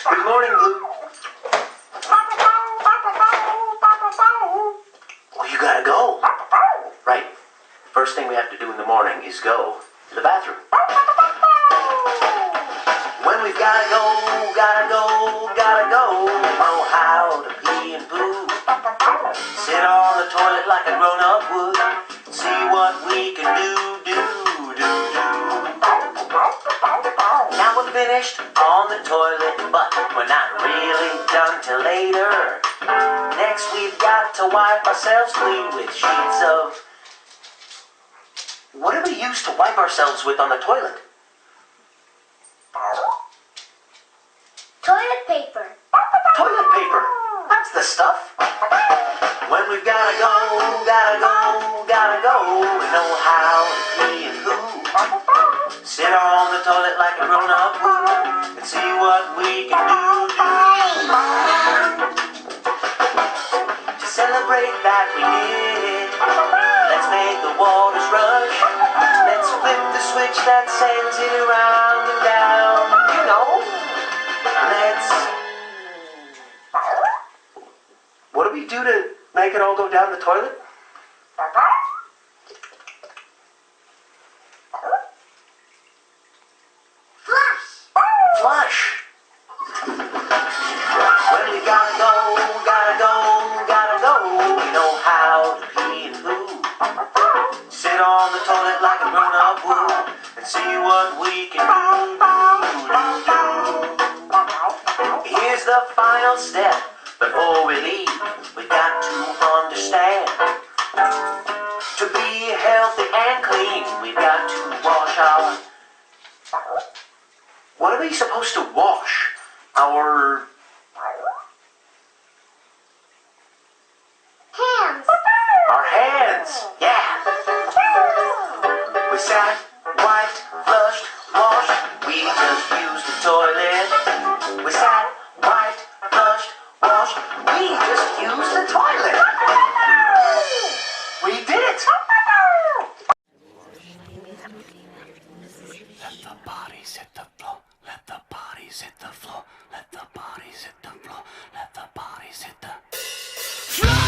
Good morning, Blue. Well, you gotta go. Right. First thing we have to do in the morning is go to the bathroom. When we've gotta go, know how to pee and poo. Sit on the toilet like a grown-up would. See what we can do. Now we're finished on the toilet, but we're not really done till later. Next we've got to wipe ourselves clean with sheets of... What do we use to wipe ourselves with on the toilet? Toilet paper. Toilet paper. That's the stuff. When we've gotta go, we know how to pee and poo. Sit on the toilet like a grown-up would and see what we can do. To celebrate that we did, let's make the waters rush. Let's flip the switch that sends it around and down. You know, let's... What do we do to make it all go down the toilet? Flush. When we gotta go, we know how to pee and poo. Sit on the toilet like a grown-up would and see what we can do. Here's the final step. Before we leave, we got to understand. To be healthy and clean, we've got to wash our... What are we supposed to wash? Our... Hands. Our hands, yeah. We sat, wiped, flushed, washed. We just used the toilet. We sat, wiped, flushed, washed. We just used the toilet. We did it. Let the bodies hit the floor. Let the bodies hit the floor. Let the bodies hit the floor. Let the bodies hit the floor.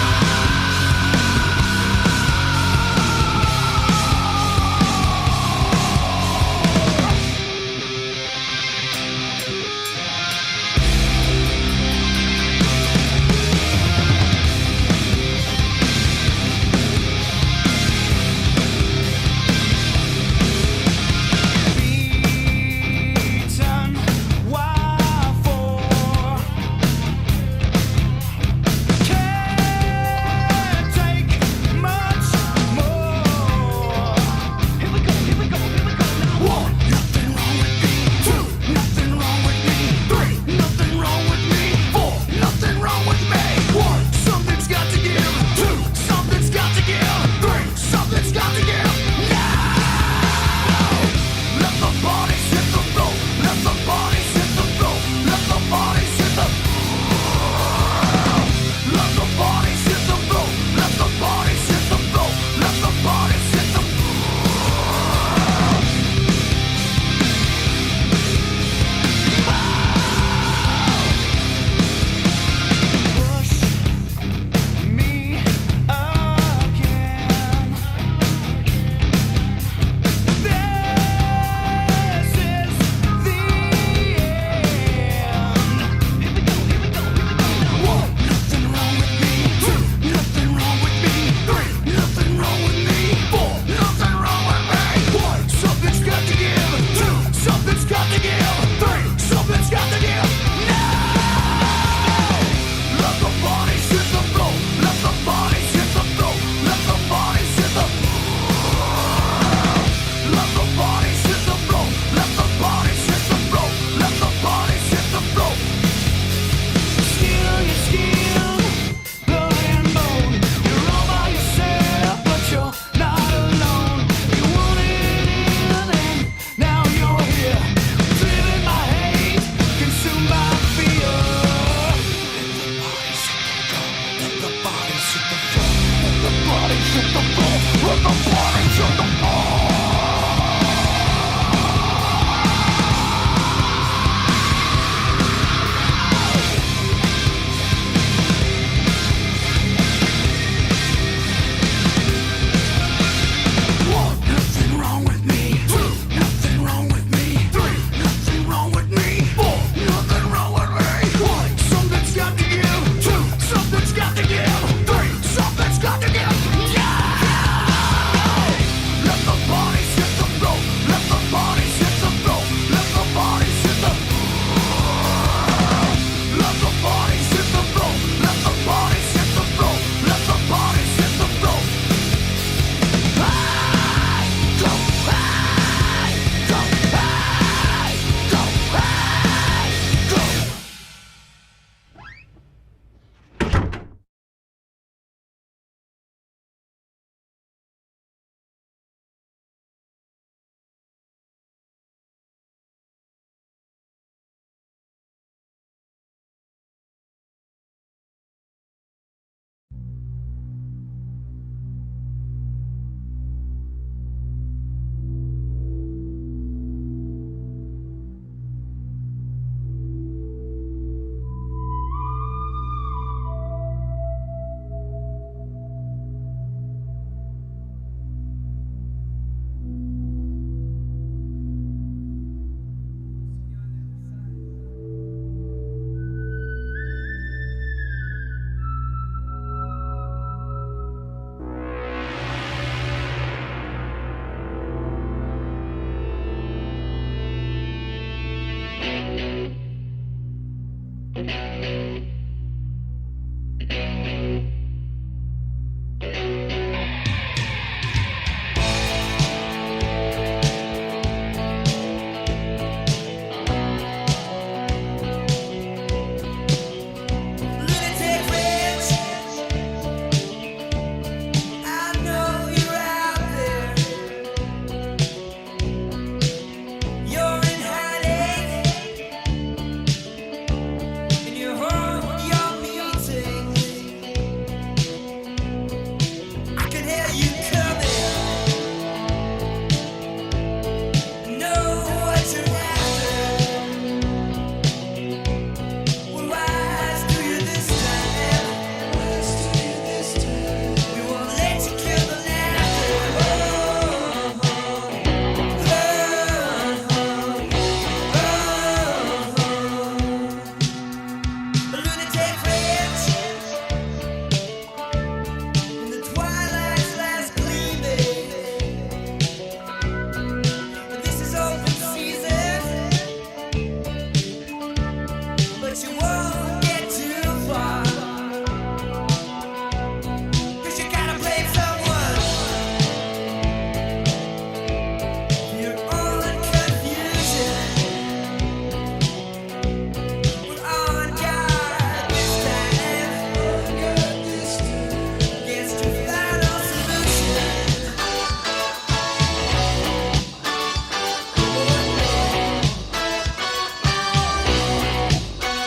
But you